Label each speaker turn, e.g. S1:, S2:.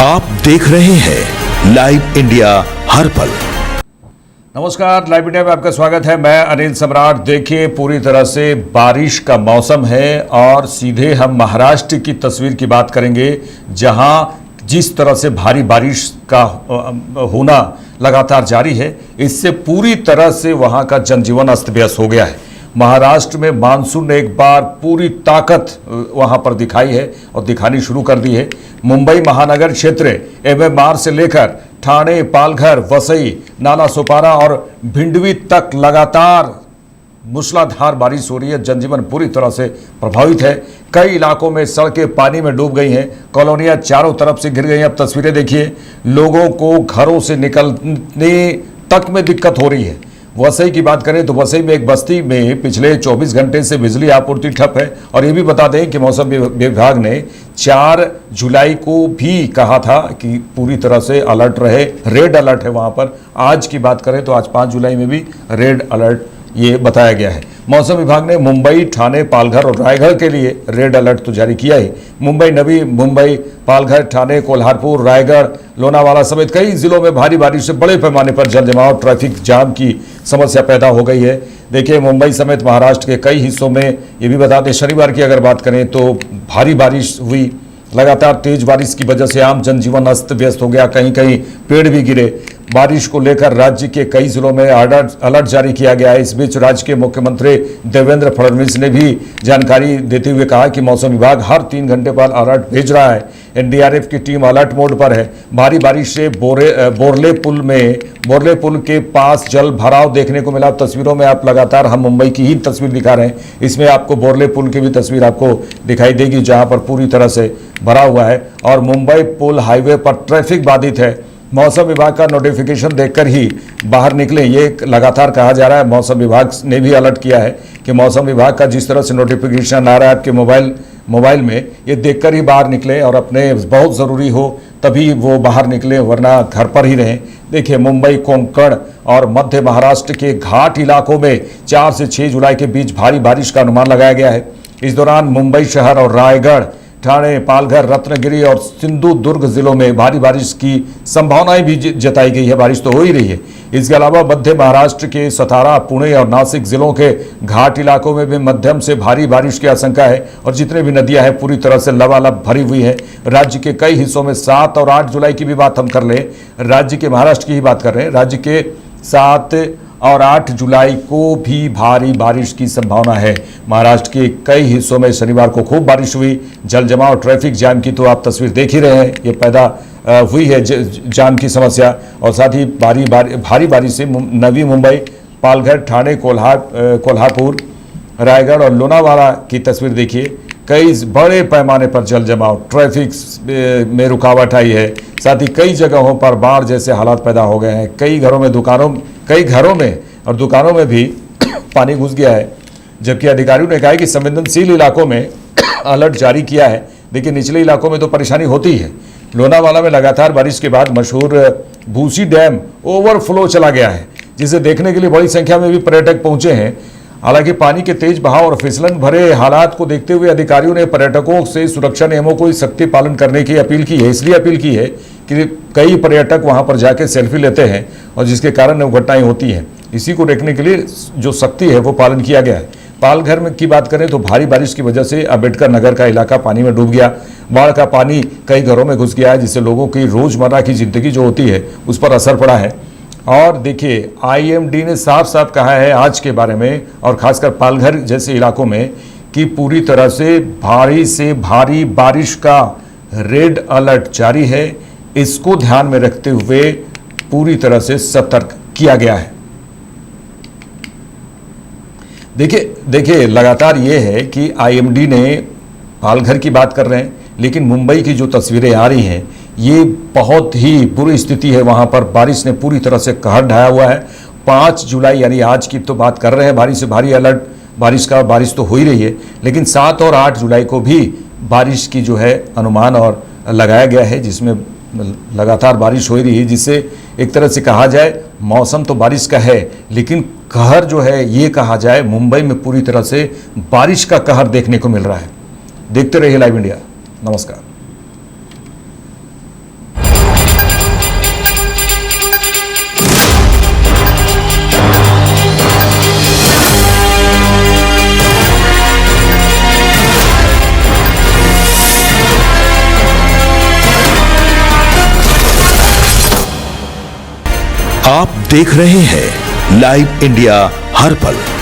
S1: आप देख रहे हैं लाइव इंडिया हर पल।
S2: नमस्कार, लाइव इंडिया में आपका स्वागत है। मैं अनिल सम्राट। देखिए, पूरी तरह से बारिश का मौसम है और सीधे हम महाराष्ट्र की तस्वीर की बात करेंगे, जहां जिस तरह से भारी बारिश का होना लगातार जारी है, इससे पूरी तरह से वहां का जनजीवन अस्त व्यस्त हो गया है। महाराष्ट्र में मानसून ने एक बार पूरी ताकत वहां पर दिखाई है और दिखानी शुरू कर दी है। मुंबई महानगर क्षेत्र MMR से लेकर ठाणे, पालघर, वसई, नालासोपारा और भिंडवी तक लगातार मूसलाधार बारिश हो रही है। जनजीवन पूरी तरह से प्रभावित है। कई इलाकों में सड़कें पानी में डूब गई हैं, कॉलोनियां चारों तरफ से घिर गई हैं। अब तस्वीरें देखिए, लोगों को घरों से निकलने तक में दिक्कत हो रही है। वसई की बात करें तो वसई में एक बस्ती में पिछले 24 घंटे से बिजली आपूर्ति ठप है। और ये भी बता दें कि मौसम विभाग ने 4 जुलाई को भी कहा था कि पूरी तरह से अलर्ट रहे, रेड अलर्ट है वहां पर। आज की बात करें तो आज 5 जुलाई में भी रेड अलर्ट ये बताया गया है। मौसम विभाग ने मुंबई, ठाणे, पालघर और रायगढ़ के लिए रेड अलर्ट तो जारी किया ही। मुंबई, नवी मुंबई, पालघर, ठाणे, कोल्हारपुर, रायगढ़, लोनावाला समेत कई जिलों में भारी बारिश से बड़े पैमाने पर जल जमाव, ट्रैफिक जाम की समस्या पैदा हो गई है। देखिए, मुंबई समेत महाराष्ट्र के कई हिस्सों में, ये भी बता दें, शनिवार की अगर बात करें तो भारी बारिश हुई। लगातार तेज बारिश की वजह से आम जनजीवन अस्त व्यस्त हो गया, कहीं कहीं पेड़ भी गिरे। बारिश को लेकर राज्य के कई जिलों में अलर्ट जारी किया गया है। इस बीच राज्य के मुख्यमंत्री देवेंद्र फडणवीस ने भी जानकारी देते हुए कहा कि मौसम विभाग हर 3 घंटे बाद अलर्ट भेज रहा है। NDRF की टीम अलर्ट मोड पर है। भारी बारिश से बोरले पुल के पास जल भराव देखने को मिला। तस्वीरों में आप लगातार हम मुंबई की ही तस्वीर दिखा रहे हैं। इसमें आपको बोरले पुल की भी तस्वीर आपको दिखाई देगी, जहां पर पूरी तरह से भरा हुआ है और मुंबई पुल हाईवे पर ट्रैफिक बाधित है। मौसम विभाग का नोटिफिकेशन देखकर ही बाहर निकले, ये लगातार कहा जा रहा है। मौसम विभाग ने भी अलर्ट किया है कि मौसम विभाग का जिस तरह से नोटिफिकेशन आ रहा है आपके मोबाइल में, ये देखकर ही बाहर निकले और अपने बहुत ज़रूरी हो तभी वो बाहर निकले, वरना घर पर ही रहें। देखिए, मुंबई, कोंकण और मध्य महाराष्ट्र के घाट इलाकों में 4 से 6 जुलाई के बीच भारी बारिश का अनुमान लगाया गया है। इस दौरान मुंबई शहर और रायगढ़, ठाणे, पालघर, रत्नागिरी और सिंधुदुर्ग जिलों में भारी बारिश की संभावनाएं भी जताई गई है। बारिश तो हो ही रही है। इसके अलावा मध्य महाराष्ट्र के सतारा, पुणे और नासिक जिलों के घाट इलाकों में भी मध्यम से भारी बारिश की आशंका है और जितने भी नदियां हैं पूरी तरह से लबालब भरी हुई है। राज्य के कई हिस्सों में 7 और 8 जुलाई की भी बात हम कर लें, राज्य के महाराष्ट्र की ही बात कर रहे हैं, राज्य के 7 और 8 जुलाई को भी भारी बारिश की संभावना है। महाराष्ट्र के कई हिस्सों में शनिवार को खूब बारिश हुई। जल जमाव, ट्रैफिक जाम की तो आप तस्वीर देख ही रहे हैं, ये पैदा हुई है जाम की समस्या। और साथ ही भारी बारिश से नवी मुंबई, पालघर, ठाणे, कोल्हापुर, रायगढ़ और लोनावाला की तस्वीर देखिए। कई बड़े पैमाने पर जल जमाव, ट्रैफिक में रुकावट आई है। साथ ही कई जगहों पर बाढ़ जैसे हालात पैदा हो गए हैं। कई घरों में और दुकानों में भी पानी घुस गया है। जबकि अधिकारियों ने कहा है कि संवेदनशील इलाकों में अलर्ट जारी किया है। देखिए, निचले इलाकों में तो परेशानी होती है। लोनावाला में लगातार बारिश के बाद मशहूर भूसी डैम ओवरफ्लो चला गया है, जिसे देखने के लिए बड़ी संख्या में भी पर्यटक पहुंचे हैं। हालांकि पानी के तेज बहाव और फिसलन भरे हालात को देखते हुए अधिकारियों ने पर्यटकों से सुरक्षा नियमों को सख्ती पालन करने की अपील की है। इसलिए अपील की है कि कई पर्यटक वहां पर जाके सेल्फी लेते हैं और जिसके कारण दुर्घटनाएं होती हैं। इसी को देखने के लिए जो सख्ती है वो पालन किया गया है। पालघर में की बात करें तो भारी बारिश की वजह से अम्बेडकर नगर का इलाका पानी में डूब गया। बाढ़ का पानी कई घरों में घुस गया है, जिससे लोगों की रोजमर्रा की जिंदगी जो होती है उस पर असर पड़ा है। और देखिए, IMD ने साफ साफ कहा है आज के बारे में, और खासकर पालघर जैसे इलाकों में, कि पूरी तरह से भारी बारिश का रेड अलर्ट जारी है। इसको ध्यान में रखते हुए पूरी तरह से सतर्क किया गया है। देखिए लगातार ये है कि IMD ने पालघर की बात कर रहे हैं, लेकिन मुंबई की जो तस्वीरें आ रही हैं, ये बहुत ही बुरी स्थिति है। वहां पर बारिश ने पूरी तरह से कहर ढाया हुआ है। 5 जुलाई यानी आज की तो बात कर रहे हैं, भारी से भारी अलर्ट बारिश तो हो ही रही है, लेकिन 7 और 8 जुलाई को भी बारिश की जो है अनुमान और लगाया गया है, जिसमें लगातार बारिश हो ही रही है। जिससे एक तरह से कहा जाए मौसम तो बारिश का है, लेकिन कहर जो है ये कहा जाए मुंबई में पूरी तरह से बारिश का कहर देखने को मिल रहा है। देखते रहिए लाइव इंडिया। नमस्कार।
S1: आप देख रहे हैं लाइव इंडिया हर पल।